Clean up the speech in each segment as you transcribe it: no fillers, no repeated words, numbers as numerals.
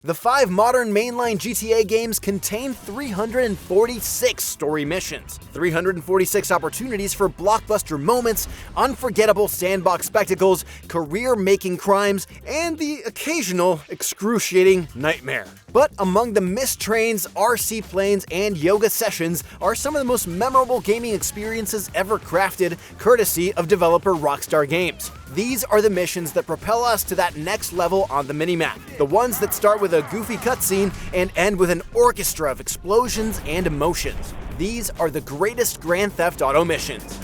The 5 modern mainline GTA games contain 346 story missions, 346 opportunities for blockbuster moments, unforgettable sandbox spectacles, career-making crimes, and the occasional excruciating nightmare. But among the missed trains, RC planes, and yoga sessions are some of the most memorable gaming experiences ever crafted, courtesy of developer Rockstar Games. These are the missions that propel us to that next level on the minimap, the ones that start with a goofy cutscene and end with an orchestra of explosions and emotions. These are the greatest Grand Theft Auto missions.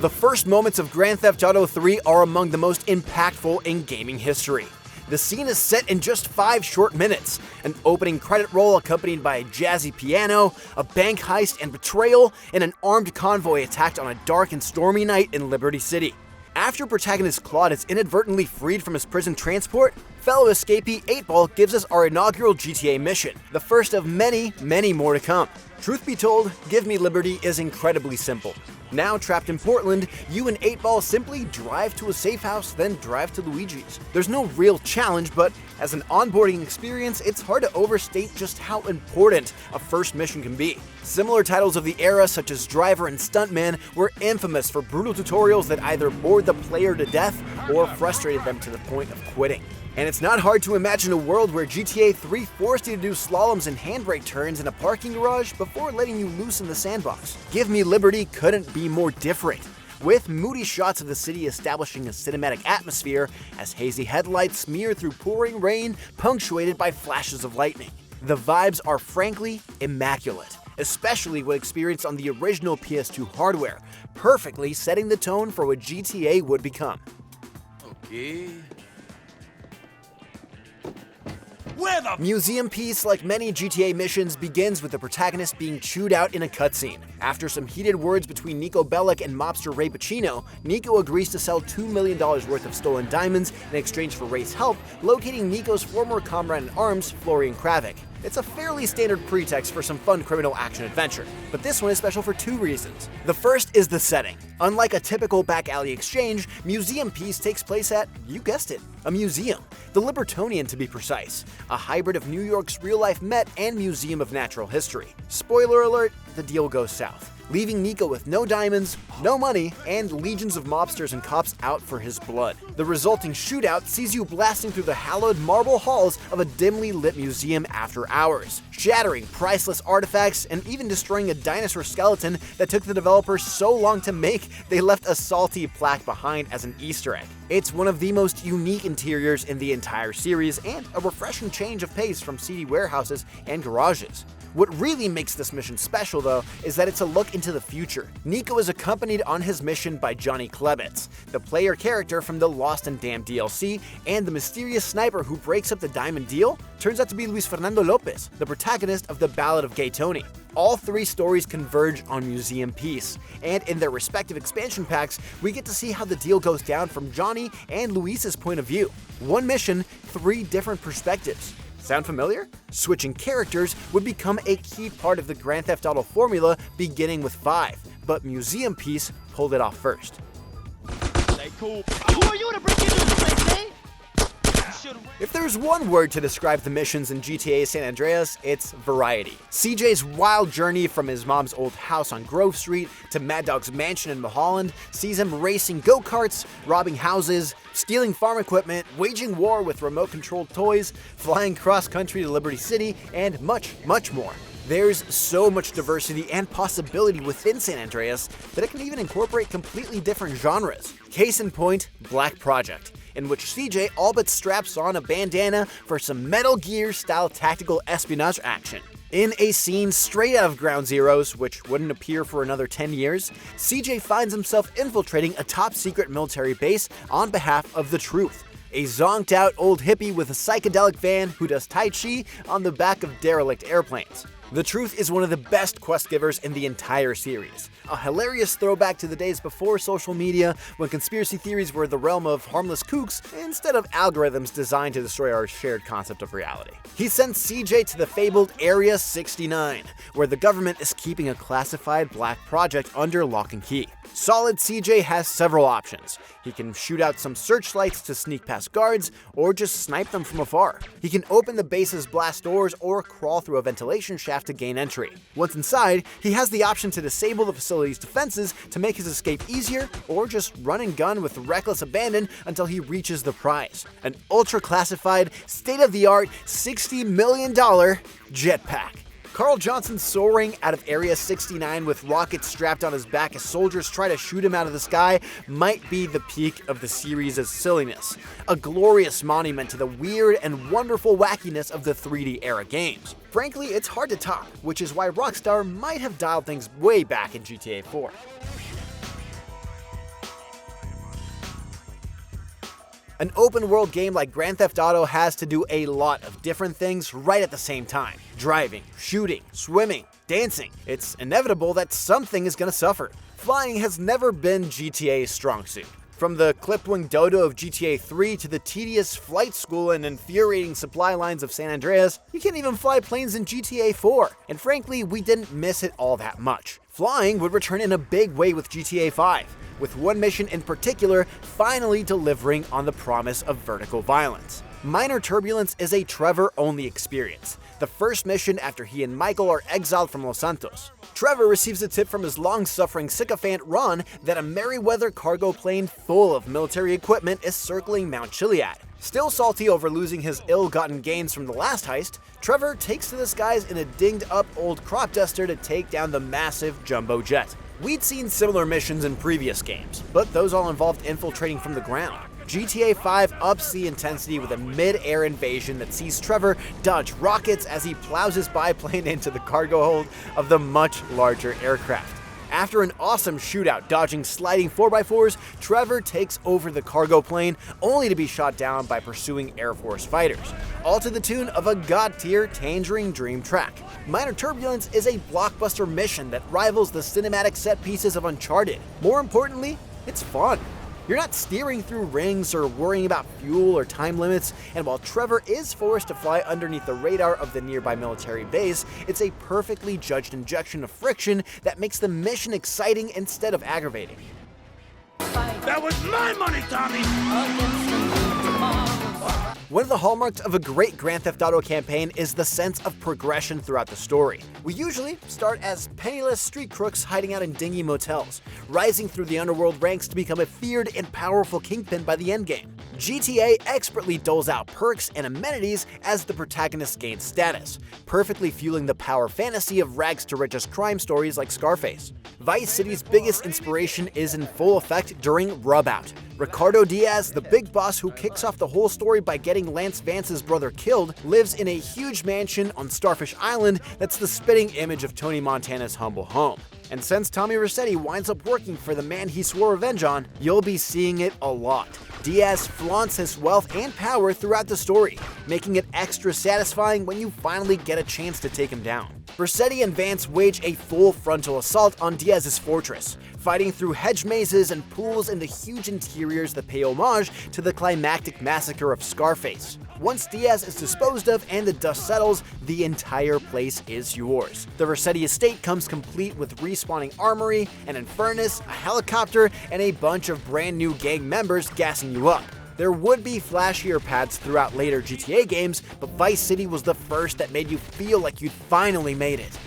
The first moments of Grand Theft Auto 3 are among the most impactful in gaming history. The scene is set in just 5 short minutes, an opening credit roll accompanied by a jazzy piano, a bank heist and betrayal, and an armed convoy attacked on a dark and stormy night in Liberty City. After protagonist Claude is inadvertently freed from his prison transport, fellow escapee 8-Ball gives us our inaugural GTA mission, the first of many, many more to come. Truth be told, Give Me Liberty is incredibly simple. Now trapped in Portland, you and 8-Ball simply drive to a safe house, then drive to Luigi's. There's no real challenge, but as an onboarding experience, it's hard to overstate just how important a first mission can be. Similar titles of the era, such as Driver and Stuntman, were infamous for brutal tutorials that either bored the player to death or frustrated them to the point of quitting. And it's not hard to imagine a world where GTA 3 forced you to do slaloms and handbrake turns in a parking garage before letting you loose in the sandbox. Give Me Liberty couldn't be more different, with moody shots of the city establishing a cinematic atmosphere as hazy headlights smear through pouring rain punctuated by flashes of lightning. The vibes are frankly immaculate, especially when experienced on the original PS2 hardware, perfectly setting the tone for what GTA would become. Okay. Museum Piece, like many GTA missions, begins with the protagonist being chewed out in a cutscene. After some heated words between Nico Bellic and mobster Ray Pacino, Nico agrees to sell $2 million worth of stolen diamonds in exchange for Ray's help locating Nico's former comrade in arms, Florian Kravik. It's a fairly standard pretext for some fun criminal action-adventure, but this one is special for 2 reasons. The first is the setting. Unlike a typical back-alley exchange, Museum Piece takes place at, you guessed it, a museum. The Libertonian, to be precise, a hybrid of New York's real-life Met and Museum of Natural History. Spoiler alert, the deal goes south, leaving Nico with no diamonds, no money, and legions of mobsters and cops out for his blood. The resulting shootout sees you blasting through the hallowed marble halls of a dimly lit museum after hours, shattering priceless artifacts and even destroying a dinosaur skeleton that took the developers so long to make they left a salty plaque behind as an Easter egg. It's one of the most unique interiors in the entire series and a refreshing change of pace from seedy warehouses and garages. What really makes this mission special, though, is that it's a look into the future. Nico is accompanied on his mission by Johnny Klebitz, the player character from the Lost and Damned DLC, and the mysterious sniper who breaks up the diamond deal turns out to be Luis Fernando Lopez, the protagonist of The Ballad of Gay Tony. All 3 stories converge on Museum Piece, and in their respective expansion packs, we get to see how the deal goes down from Johnny and Luis's point of view. One mission, 3 different perspectives. Sound familiar? Switching characters would become a key part of the Grand Theft Auto formula beginning with 5, but Museum Piece pulled it off first. Hey, cool. Who are you to break into the place, eh? If there's one word to describe the missions in GTA San Andreas, it's variety. CJ's wild journey from his mom's old house on Grove Street to Mad Dog's mansion in Mulholland sees him racing go-karts, robbing houses, stealing farm equipment, waging war with remote-controlled toys, flying cross-country to Liberty City, and much, much more. There's so much diversity and possibility within San Andreas that it can even incorporate completely different genres. Case in point, Black Project, in which CJ all but straps on a bandana for some Metal Gear-style tactical espionage action. In a scene straight out of Ground Zeroes, which wouldn't appear for another 10 years, CJ finds himself infiltrating a top-secret military base on behalf of the Truth, a zonked-out old hippie with a psychedelic van who does Tai Chi on the back of derelict airplanes. The Truth is one of the best quest givers in the entire series. A hilarious throwback to the days before social media, when conspiracy theories were the realm of harmless kooks instead of algorithms designed to destroy our shared concept of reality. He sends CJ to the fabled Area 69, where the government is keeping a classified black project under lock and key. Solid CJ has several options. He can shoot out some searchlights to sneak past guards, or just snipe them from afar. He can open the base's blast doors or crawl through a ventilation shaft to gain entry. Once inside, he has the option to disable the facility's defenses to make his escape easier, or just run and gun with reckless abandon until he reaches the prize: an ultra-classified, state-of-the-art, $60 million jetpack. Carl Johnson soaring out of Area 69 with rockets strapped on his back as soldiers try to shoot him out of the sky might be the peak of the series' silliness, a glorious monument to the weird and wonderful wackiness of the 3D era games. Frankly, it's hard to top, which is why Rockstar might have dialed things way back in GTA 4. An open-world game like Grand Theft Auto has to do a lot of different things right at the same time. Driving, shooting, swimming, dancing. It's inevitable that something is going to suffer. Flying has never been GTA's strong suit. From the clipped-wing dodo of GTA 3 to the tedious flight school and infuriating supply lines of San Andreas, you can't even fly planes in GTA 4. And frankly, we didn't miss it all that much. Flying would return in a big way with GTA 5. With one mission in particular finally delivering on the promise of vertical violence. Minor Turbulence is a Trevor-only experience, the first mission after he and Michael are exiled from Los Santos. Trevor receives a tip from his long-suffering sycophant Ron that a Merryweather cargo plane full of military equipment is circling Mount Chiliad. Still salty over losing his ill-gotten gains from the last heist, Trevor takes to the skies in a dinged-up old crop duster to take down the massive jumbo jet. We'd seen similar missions in previous games, but those all involved infiltrating from the ground. GTA 5 ups the intensity with a mid-air invasion that sees Trevor dodge rockets as he plows his biplane into the cargo hold of the much larger aircraft. After an awesome shootout dodging sliding 4x4s, Trevor takes over the cargo plane, only to be shot down by pursuing Air Force fighters, all to the tune of a god-tier Tangerine Dream track. Minor Turbulence is a blockbuster mission that rivals the cinematic set pieces of Uncharted. More importantly, it's fun. You're not steering through rings or worrying about fuel or time limits, and while Trevor is forced to fly underneath the radar of the nearby military base, it's a perfectly judged injection of friction that makes the mission exciting instead of aggravating. That was my money, Tommy! One of the hallmarks of a great Grand Theft Auto campaign is the sense of progression throughout the story. We usually start as penniless street crooks hiding out in dingy motels, rising through the underworld ranks to become a feared and powerful kingpin by the endgame. GTA expertly doles out perks and amenities as the protagonist gains status, perfectly fueling the power fantasy of rags-to-riches crime stories like Scarface. Vice City's biggest inspiration is in full effect during Rub Out. Ricardo Diaz, the big boss who kicks off the whole story by getting Lance Vance's brother killed, lives in a huge mansion on Starfish Island that's the spitting image of Tony Montana's humble home. And since Tommy Vercetti winds up working for the man he swore revenge on, you'll be seeing it a lot. Diaz flaunts his wealth and power throughout the story, making it extra satisfying when you finally get a chance to take him down. Vercetti and Vance wage a full frontal assault on Diaz's fortress, fighting through hedge mazes and pools in the huge interiors that pay homage to the climactic massacre of Scarface. Once Diaz is disposed of and the dust settles, the entire place is yours. The Vercetti estate comes complete with respawning armory, an infernus, a helicopter, and a bunch of brand new gang members gassing you up. There would be flashier paths throughout later GTA games, but Vice City was the first that made you feel like you'd finally made it.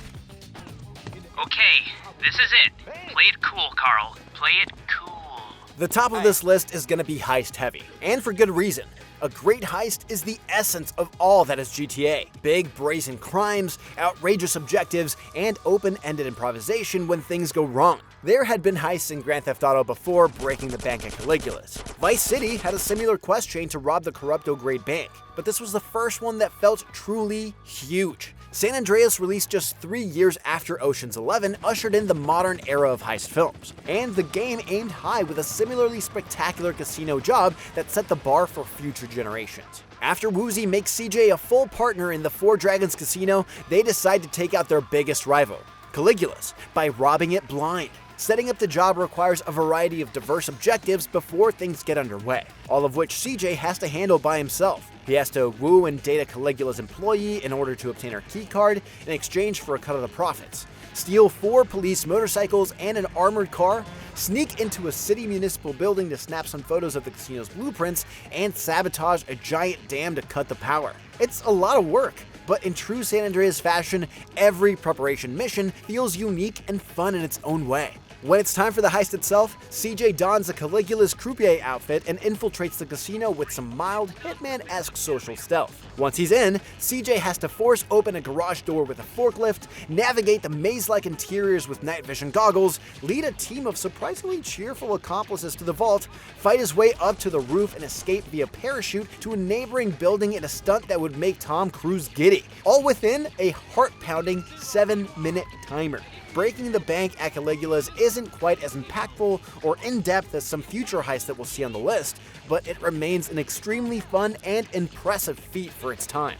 Okay, this is it. Play it cool, Carl. Play it cool. The top of this list is gonna be heist heavy, and for good reason. A great heist is the essence of all that is GTA. Big, brazen crimes, outrageous objectives, and open-ended improvisation when things go wrong. There had been heists in Grand Theft Auto before breaking the bank at Caligula's. Vice City had a similar quest chain to rob the Corrupto-grade bank, but this was the first one that felt truly huge. San Andreas, released just 3 years after Ocean's 11, ushered in the modern era of heist films, and the game aimed high with a similarly spectacular casino job that set the bar for future generations. After Woozy makes CJ a full partner in the Four Dragons Casino, they decide to take out their biggest rival, Caligula's, by robbing it blind. Setting up the job requires a variety of diverse objectives before things get underway, all of which CJ has to handle by himself. He has to woo and date a Caligula's employee in order to obtain her keycard in exchange for a cut of the profits, steal 4 police motorcycles and an armored car, sneak into a city municipal building to snap some photos of the casino's blueprints, and sabotage a giant dam to cut the power. It's a lot of work, but in true San Andreas fashion, every preparation mission feels unique and fun in its own way. When it's time for the heist itself, CJ dons a Caligula's croupier outfit and infiltrates the casino with some mild, Hitman-esque social stealth. Once he's in, CJ has to force open a garage door with a forklift, navigate the maze-like interiors with night vision goggles, lead a team of surprisingly cheerful accomplices to the vault, fight his way up to the roof and escape via parachute to a neighboring building in a stunt that would make Tom Cruise giddy, all within a heart-pounding 7-minute timer. Breaking the bank at Caligula's isn't quite as impactful or in-depth as some future heists that we'll see on the list, but it remains an extremely fun and impressive feat for its time.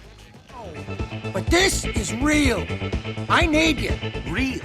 But this is real. I need you. Real.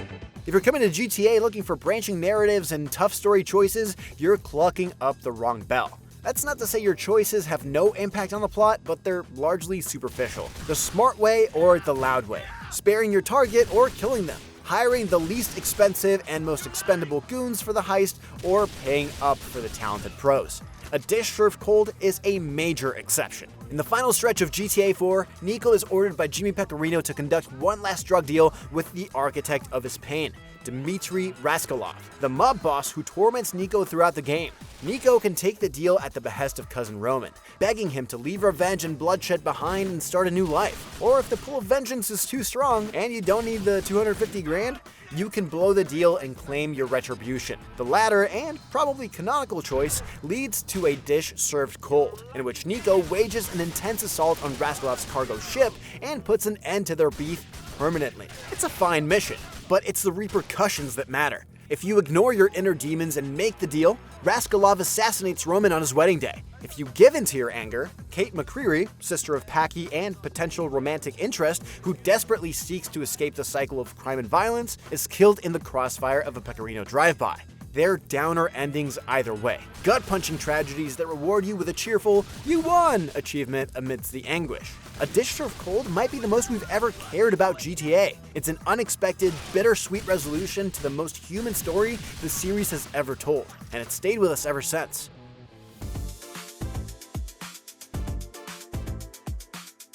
If you're coming to GTA looking for branching narratives and tough story choices, you're clucking up the wrong bell. That's not to say your choices have no impact on the plot, but they're largely superficial. The smart way or the loud way. Sparing your target or killing them. Hiring the least expensive and most expendable goons for the heist, or paying up for the talented pros. A dish served cold is a major exception. In the final stretch of GTA 4, Nico is ordered by Jimmy Pecorino to conduct one last drug deal with the architect of his pain, Dmitry Raskolov, the mob boss who torments Nico throughout the game. Nico can take the deal at the behest of cousin Roman, begging him to leave revenge and bloodshed behind and start a new life. Or if the pull of vengeance is too strong and you don't need the 250 grand, you can blow the deal and claim your retribution. The latter, and probably canonical choice, leads to a dish served cold, in which Nico wages an intense assault on Raskolov's cargo ship and puts an end to their beef permanently. It's a fine mission, but it's the repercussions that matter. If you ignore your inner demons and make the deal, Raskolov assassinates Roman on his wedding day. If you give in to your anger, Kate McCreary, sister of Packy and potential romantic interest who desperately seeks to escape the cycle of crime and violence, is killed in the crossfire of a Pecorino drive-by. They're downer endings either way. Gut-punching tragedies that reward you with a cheerful, "You won!" achievement amidst the anguish. A dish served cold might be the most we've ever cared about GTA. It's an unexpected, bittersweet resolution to the most human story the series has ever told, and it's stayed with us ever since.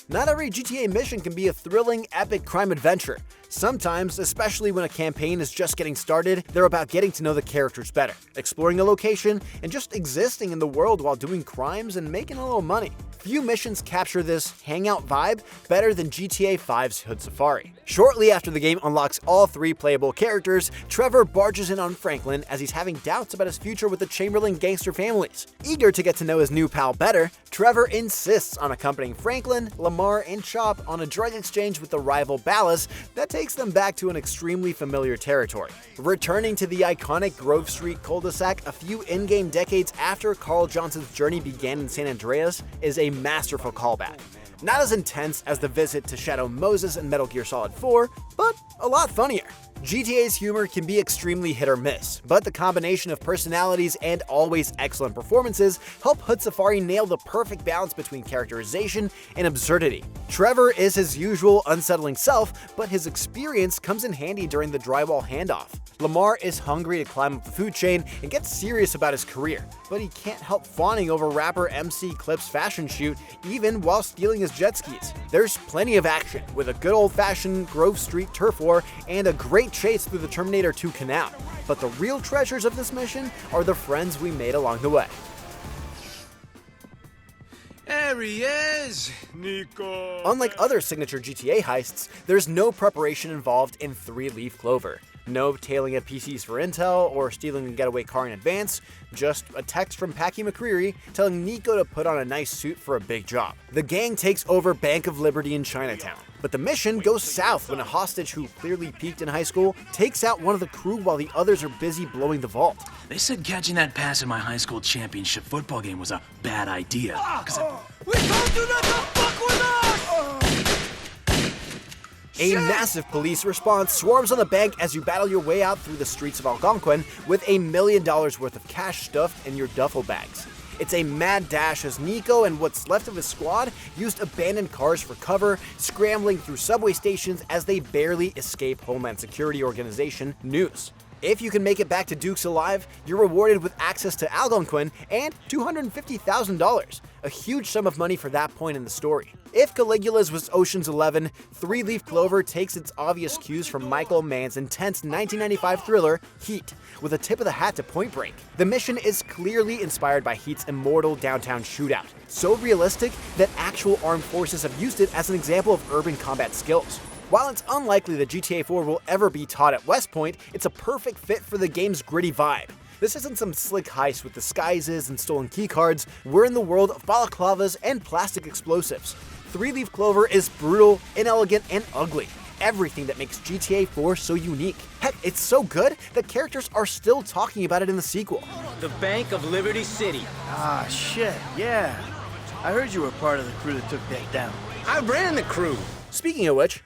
Not every GTA mission can be a thrilling, epic crime adventure. Sometimes, especially when a campaign is just getting started, they're about getting to know the characters better, exploring a location, and just existing in the world while doing crimes and making a little money. Few missions capture this hangout vibe better than GTA 5's Hood Safari. Shortly after the game unlocks all 3 playable characters, Trevor barges in on Franklin as he's having doubts about his future with the Chamberlain gangster families. Eager to get to know his new pal better, Trevor insists on accompanying Franklin, Lamar, and Chop on a drug exchange with the rival Ballas that takes them back to an extremely familiar territory. Returning to the iconic Grove Street cul-de-sac a few in-game decades after Carl Johnson's journey began in San Andreas is a masterful callback. Not as intense as the visit to Shadow Moses in Metal Gear Solid 4, but a lot funnier. GTA's humor can be extremely hit or miss, but the combination of personalities and always excellent performances help Hood Safari nail the perfect balance between characterization and absurdity. Trevor is his usual unsettling self, but his experience comes in handy during the drywall handoff. Lamar is hungry to climb up the food chain and gets serious about his career, but he can't help fawning over rapper MC Clip's fashion shoot even while stealing his jet skis. There's plenty of action, with a good old-fashioned Grove Street turf war and a great chase through the Terminator 2 canal. But the real treasures of this mission are the friends we made along the way. There he is, Nico. Unlike other signature GTA heists, there's no preparation involved in 3-leaf Clover. No tailing at PCs for intel or stealing a getaway car in advance, just a text from Packy McCreary telling Nico to put on a nice suit for a big job. The gang takes over Bank of Liberty in Chinatown, but the mission goes south when a hostage who clearly peaked in high school takes out one of the crew while the others are busy blowing the vault. They said catching that pass in my high school championship football game was a bad idea. We told you not to fuck with us! A massive police response swarms on the bank as you battle your way out through the streets of Algonquin with $1 million worth of cash stuffed in your duffel bags. It's a mad dash as Nico and what's left of his squad used abandoned cars for cover, scrambling through subway stations as they barely escape Homeland Security Organization news. If you can make it back to Dukes alive, you're rewarded with access to Algonquin and $250,000, a huge sum of money for that point in the story. If Caligula's was Ocean's 11, Three Leaf Clover takes its obvious cues from Michael Mann's intense 1995 thriller, Heat, with a tip of the hat to Point Break. The mission is clearly inspired by Heat's immortal downtown shootout, so realistic that actual armed forces have used it as an example of urban combat skills. While it's unlikely that GTA 4 will ever be taught at West Point, it's a perfect fit for the game's gritty vibe. This isn't some slick heist with disguises and stolen keycards. We're in the world of balaclavas and plastic explosives. Three Leaf Clover is brutal, inelegant, and ugly. Everything that makes GTA 4 so unique. Heck, it's so good that characters are still talking about it in the sequel. The Bank of Liberty City. Ah, shit, yeah. I heard you were part of the crew that took that down. I ran the crew. Speaking of which,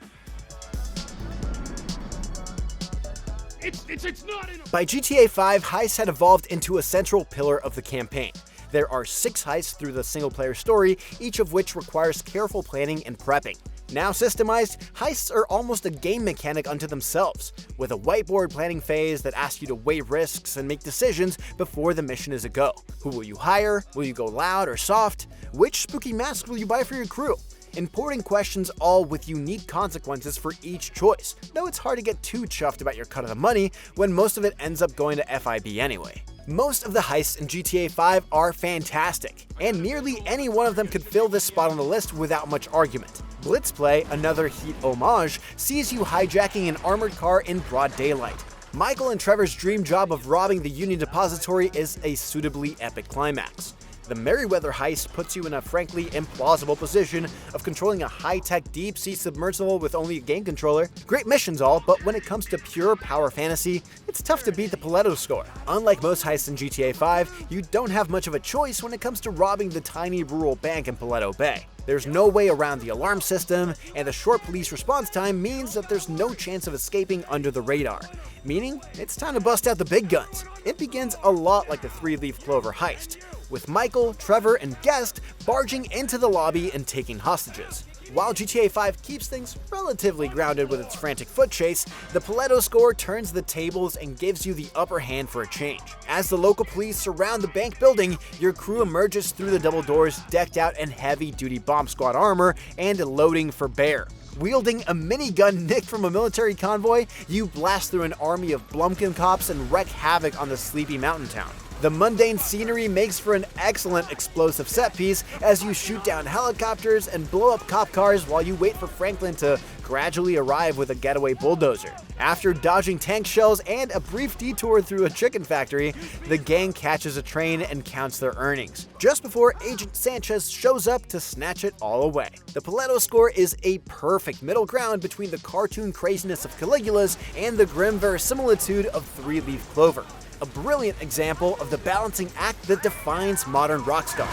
by GTA 5, heists had evolved into a central pillar of the campaign. There are 6 heists through the single-player story, each of which requires careful planning and prepping. Now systemized, heists are almost a game mechanic unto themselves, with a whiteboard planning phase that asks you to weigh risks and make decisions before the mission is a go. Who will you hire? Will you go loud or soft? Which spooky mask will you buy for your crew? Important questions, all with unique consequences for each choice, though it's hard to get too chuffed about your cut of the money when most of it ends up going to FIB anyway. Most of the heists in GTA 5 are fantastic, and nearly any one of them could fill this spot on the list without much argument. Blitzplay, another Heat homage, sees you hijacking an armored car in broad daylight. Michael and Trevor's dream job of robbing the Union Depository is a suitably epic climax. The Merryweather heist puts you in a frankly implausible position of controlling a high-tech deep-sea submersible with only a game controller. Great missions all, but when it comes to pure power fantasy, it's tough to beat the Paleto Score. Unlike most heists in GTA 5, you don't have much of a choice when it comes to robbing the tiny rural bank in Paleto Bay. There's no way around the alarm system, and the short police response time means that there's no chance of escaping under the radar, meaning it's time to bust out the big guns. It begins a lot like the Three Leaf Clover heist, with Michael, Trevor, and Guest barging into the lobby and taking hostages. While GTA 5 keeps things relatively grounded with its frantic foot chase, the Paleto Score turns the tables and gives you the upper hand for a change. As the local police surround the bank building, your crew emerges through the double doors decked out in heavy-duty bomb squad armor and loading for bear. Wielding a minigun nicked from a military convoy, you blast through an army of Blumkin cops and wreak havoc on the sleepy mountain town. The mundane scenery makes for an excellent explosive set piece as you shoot down helicopters and blow up cop cars while you wait for Franklin to gradually arrive with a getaway bulldozer. After dodging tank shells and a brief detour through a chicken factory, the gang catches a train and counts their earnings, just before Agent Sanchez shows up to snatch it all away. The Paleto Score is a perfect middle ground between the cartoon craziness of Caligula's and the grim verisimilitude of Three Leaf Clover. A brilliant example of the balancing act that defines modern Rockstar.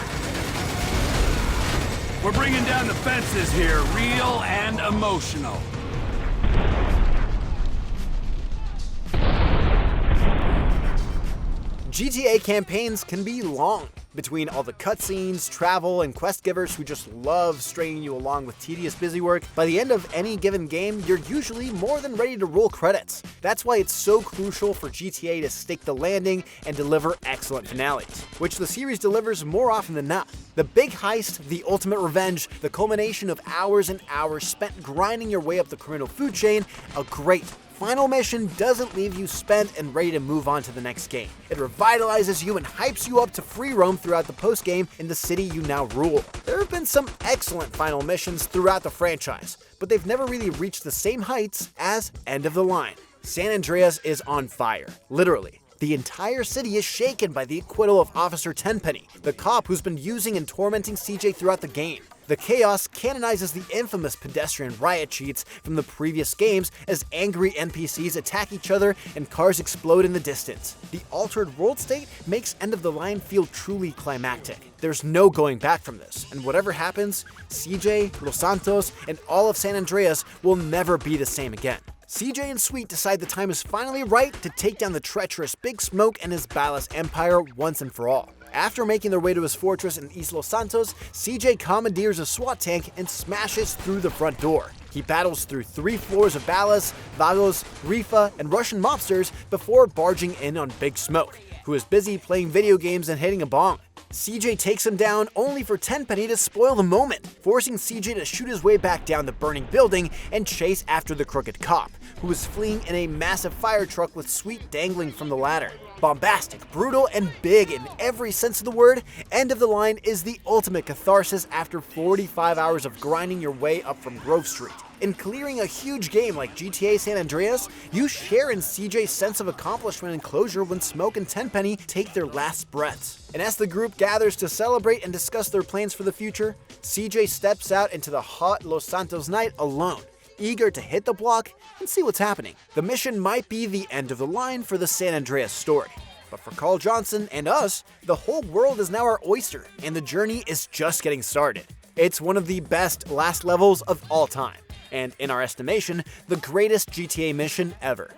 We're bringing down the fences here, real and emotional. GTA campaigns can be long. Between all the cutscenes, travel, and quest givers who just love stringing you along with tedious busy work, by the end of any given game, you're usually more than ready to roll credits. That's why it's so crucial for GTA to stick the landing and deliver excellent finales, which the series delivers more often than not. The big heist, the ultimate revenge, the culmination of hours and hours spent grinding your way up the criminal food chain, a great final mission doesn't leave you spent and ready to move on to the next game. It revitalizes you and hypes you up to free roam throughout the post-game in the city you now rule. There have been some excellent final missions throughout the franchise, but they've never really reached the same heights as End of the Line. San Andreas is on fire, literally. The entire city is shaken by the acquittal of Officer Tenpenny, the cop who's been using and tormenting CJ throughout the game. The chaos canonizes the infamous pedestrian riot cheats from the previous games as angry NPCs attack each other and cars explode in the distance. The altered world state makes End of the Line feel truly climactic. There's no going back from this, and whatever happens, CJ, Los Santos, and all of San Andreas will never be the same again. CJ and Sweet decide the time is finally right to take down the treacherous Big Smoke and his Balas empire once and for all. After making their way to his fortress in East Los Santos, CJ commandeers a SWAT tank and smashes through the front door. He battles through 3 floors of Balas, Vagos, Rifa, and Russian mobsters before barging in on Big Smoke, who is busy playing video games and hitting a bong. CJ takes him down only for Tenpenny to spoil the moment, forcing CJ to shoot his way back down the burning building and chase after the crooked cop, who was fleeing in a massive fire truck with Sweet dangling from the ladder. Bombastic, brutal, and big in every sense of the word, End of the Line is the ultimate catharsis after 45 hours of grinding your way up from Grove Street. In clearing a huge game like GTA San Andreas, you share in CJ's sense of accomplishment and closure when Smoke and Tenpenny take their last breaths. And as the group gathers to celebrate and discuss their plans for the future, CJ steps out into the hot Los Santos night alone, eager to hit the block and see what's happening. The mission might be the end of the line for the San Andreas story, but for Carl Johnson and us, the whole world is now our oyster, and the journey is just getting started. It's one of the best last levels of all time, and in our estimation, the greatest GTA mission ever.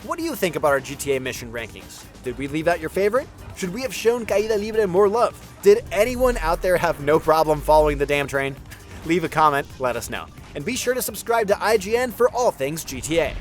What do you think about our GTA mission rankings? Did we leave out your favorite? Should we have shown Caída Libre more love? Did anyone out there have no problem following the damn train? Leave a comment, let us know. And be sure to subscribe to IGN for all things GTA.